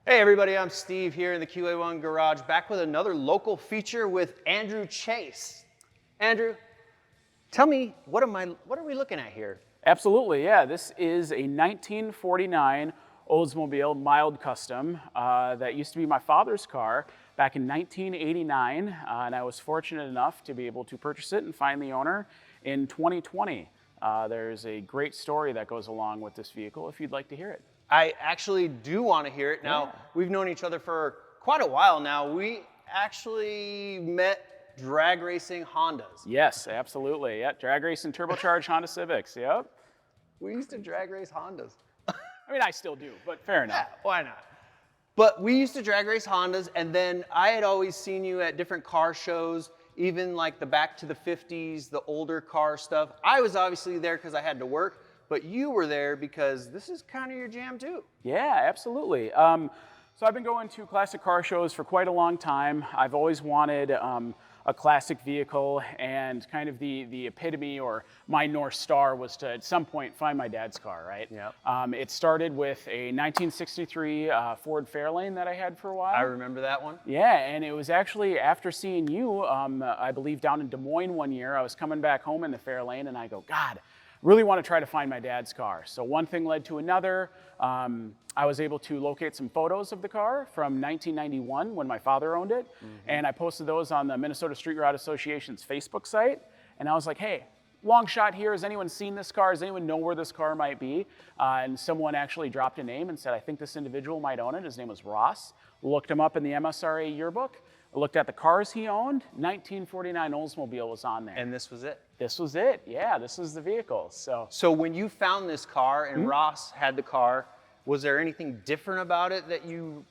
Hey everybody, I'm Steve here in the QA1 garage, back with another local feature with Andrew Chase. Andrew, tell me, what are we looking at here? Absolutely, yeah. This is a 1949 Oldsmobile mild custom that used to be my father's car back in 1989, and I was fortunate enough to be able to purchase it and find the owner in 2020. There's a great story that goes along with this vehicle if you'd like to hear it. I actually do want to hear it. Now, we've known each other for quite a while now. We actually met drag racing Hondas. Yes, absolutely. Yeah, drag racing turbocharged Honda Civics. Yep. We used to drag race Hondas. I mean, I still do, but fair enough. Yeah, why not? But we used to drag race Hondas, and then I had always seen you at different car shows, even like the back to the 50s, the older car stuff. I was obviously there because I had to work, but you were there because this is kind of your jam too. Yeah, absolutely. So I've been going to classic car shows for quite a long time. I've always wanted a classic vehicle, and kind of the epitome, or my North Star, was to at some point find my dad's car, right? Yep. It started with a 1963 Ford Fairlane that I had for a while. I remember that one. Yeah, and it was actually after seeing you, I believe down in Des Moines one year. I was coming back home in the Fairlane, and I go, God, really want to try to find my dad's car. So one thing led to another. I was able to locate some photos of the car from 1991 when my father owned it. And I posted those on the Minnesota Street Rod Association's Facebook site. And I was like, hey, long shot here. Has anyone seen this car? Does anyone know where this car might be? And someone actually dropped a name and said, I think this individual might own it. His name was Ross. Looked him up in the MSRA yearbook. I looked at the cars he owned. 1949 Oldsmobile was on there. And this was it? This was it. Yeah, this was the vehicle. So when you found this car and Ross had the car, was there anything different about it that you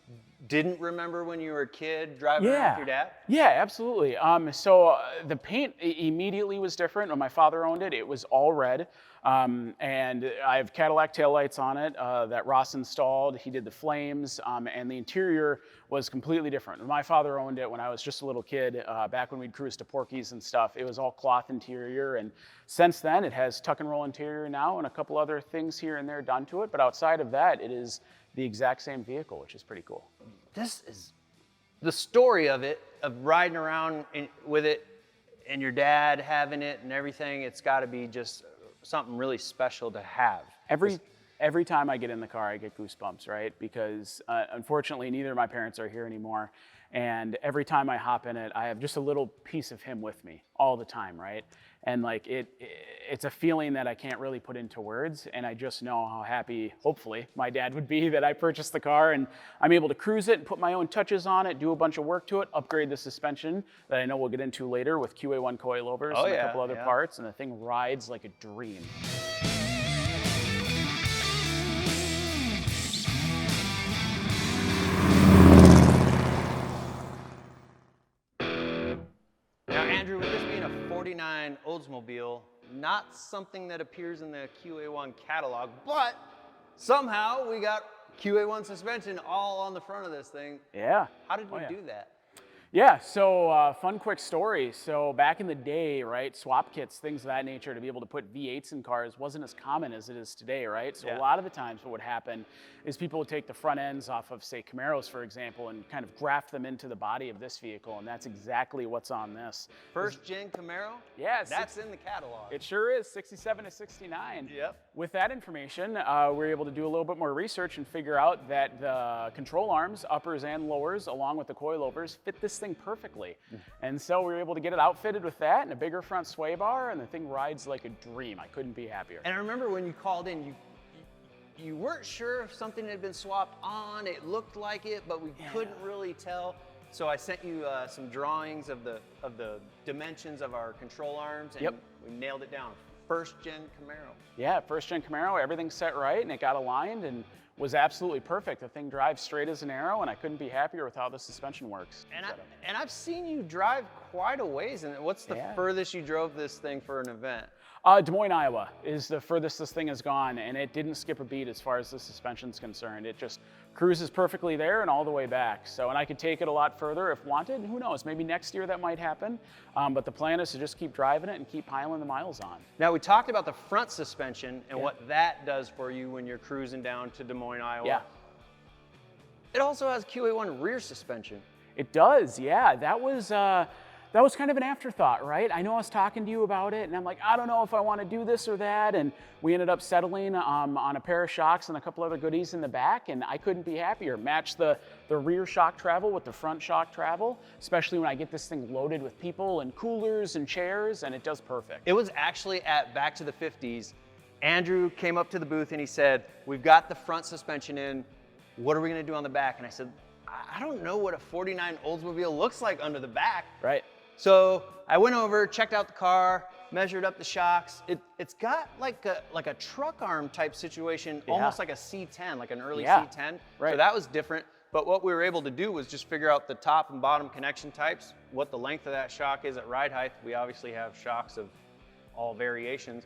didn't remember when you were a kid driving around with your dad? Yeah, absolutely. The paint immediately was different. When my father owned it, it was all red. And I have Cadillac taillights on it that Ross installed. He did the flames, and the interior was completely different. When my father owned it when I was just a little kid, back when we'd cruise to Porky's and stuff, it was all cloth interior. And since then, it has tuck and roll interior now and a couple other things here and there done to it. But outside of that, it is the exact same vehicle, which is pretty cool. This is the story of it, of riding around with it and your dad having it and everything. It's got to be just something really special to have. Every time I get in the car, I get goosebumps, right? Because unfortunately, neither of my parents are here anymore. And every time I hop in it, I have just a little piece of him with me all the time, right? And like it's a feeling that I can't really put into words. And I just know how happy, hopefully, my dad would be that I purchased the car and I'm able to cruise it and put my own touches on it, do a bunch of work to it, upgrade the suspension that I know we'll get into later with QA1 coilovers and a couple other parts. And the thing rides like a dream. Andrew, with this being a 49 Oldsmobile, not something that appears in the QA1 catalog, but somehow we got QA1 suspension all on the front of this thing. Yeah. How did we do that? Yeah, so fun quick story. So back in the day, right, swap kits, things of that nature, to be able to put V8s in cars wasn't as common as it is today, right? So a lot of the times what would happen is people would take the front ends off of, say, Camaros, for example, and kind of graft them into the body of this vehicle, and that's exactly what's on this. First gen Camaro? Yeah. That's in the catalog. It sure is, 67 to 69. Yep. With that information, we were able to do a little bit more research and figure out that the control arms, uppers and lowers, along with the coilovers, fit this thing perfectly. And so we were able to get it outfitted with that and a bigger front sway bar, and the thing rides like a dream. I couldn't be happier. And I remember when you called in, you weren't sure if something had been swapped on. It looked like it, but we couldn't really tell. So I sent you some drawings of the dimensions of our control arms, and we nailed it down. First gen Camaro. Yeah, first gen Camaro, everything's set right, and it got aligned and was absolutely perfect. The thing drives straight as an arrow, and I couldn't be happier with how the suspension works. And I've seen you drive quite a ways. And what's the furthest you drove this thing for an event? Des Moines, Iowa is the furthest this thing has gone, and it didn't skip a beat as far as the suspension's concerned. It just cruises perfectly there and all the way back. So, and I could take it a lot further if wanted. Who knows, maybe next year that might happen. But the plan is to just keep driving it and keep piling the miles on. Now, we talked about the front suspension and what that does for you when you're cruising down to Des Moines, Iowa. Yeah. It also has QA1 rear suspension. It does, yeah. That was kind of an afterthought, right? I know I was talking to you about it, and I'm like, I don't know if I want to do this or that, and we ended up settling on a pair of shocks and a couple other goodies in the back, and I couldn't be happier. Match the rear shock travel with the front shock travel, especially when I get this thing loaded with people and coolers and chairs, and it does perfect. It was actually at Back to the 50s. Andrew came up to the booth and he said, we've got the front suspension in. What are we going to do on the back? And I said, I don't know what a 49 Oldsmobile looks like under the back. Right. So I went over, checked out the car, measured up the shocks. It's got like a truck arm type situation, almost like a C10, like an early C10. Right. So that was different. But what we were able to do was just figure out the top and bottom connection types, what the length of that shock is at ride height. We obviously have shocks of all variations.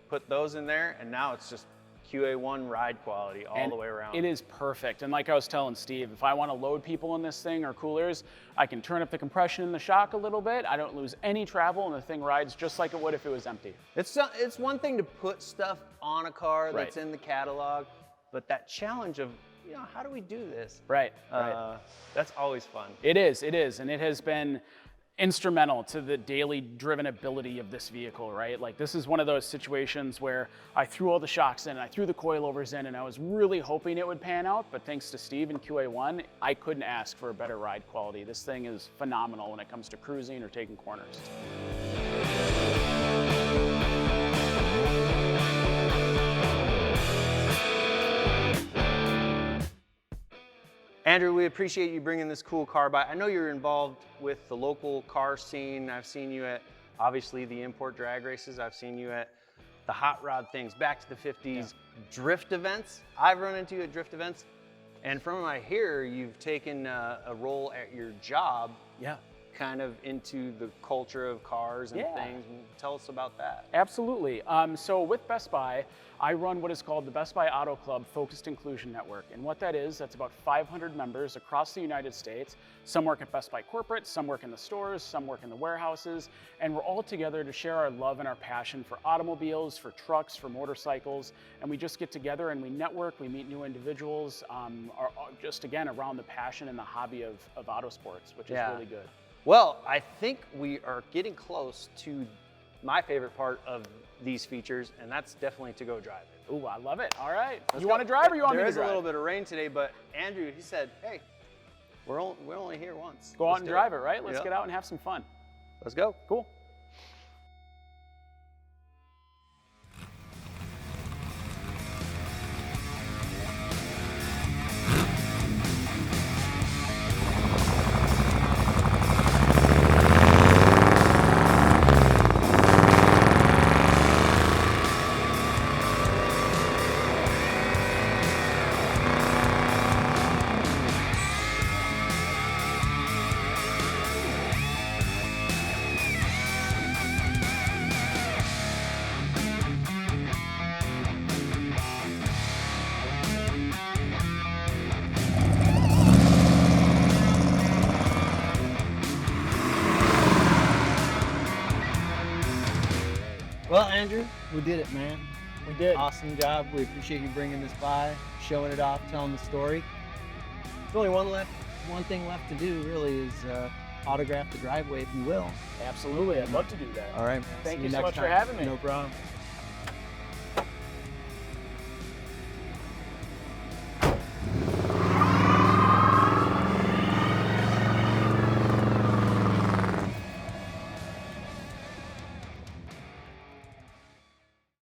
Put those in there, and now it's just QA1 ride quality all the way around. It is perfect. And like I was telling Steve, if I want to load people in this thing or coolers, I can turn up the compression in the shock a little bit. I don't lose any travel, and the thing rides just like it would if it was empty. It's one thing to put stuff on a car that's in the catalog, but that challenge of, how do we do this? Right. That's always fun. It is, and it has been instrumental to the daily driven ability of this vehicle, right? Like, this is one of those situations where I threw all the shocks in, I threw the coilovers in, and I was really hoping it would pan out, but thanks to Steve and QA1, I couldn't ask for a better ride quality. This thing is phenomenal when it comes to cruising or taking corners. Andrew, we appreciate you bringing this cool car by. I know you're involved with the local car scene. I've seen you at, obviously, the import drag races. I've seen you at the hot rod things, Back to the 50s, drift events. I've run into you at drift events. And from what I hear, you've taken a role at your job kind of into the culture of cars and things. Tell us about that. Absolutely. So with Best Buy, I run what is called the Best Buy Auto Club Focused Inclusion Network. And what that is, that's about 500 members across the United States. Some work at Best Buy corporate, some work in the stores, some work in the warehouses. And we're all together to share our love and our passion for automobiles, for trucks, for motorcycles. And we just get together and we network, we meet new individuals, just again, around the passion and the hobby of auto sports, which is really good. Well, I think we are getting close to my favorite part of these features, and that's definitely to go drive it. Ooh, I love it. All right. You want to drive or you want me to drive? There is a little bit of rain today, but Andrew, he said, hey, we're only here once. Go out and drive it, right? Let's get out and have some fun. Let's go. Cool. Well, Andrew, we did it, man. We did. Awesome job. We appreciate you bringing this by, showing it off, telling the story. There's only one thing left to do, really, is autograph the driveway, if you will. Absolutely. I'd love to do that. All right. Thank See you so next much time. for having me. No problem.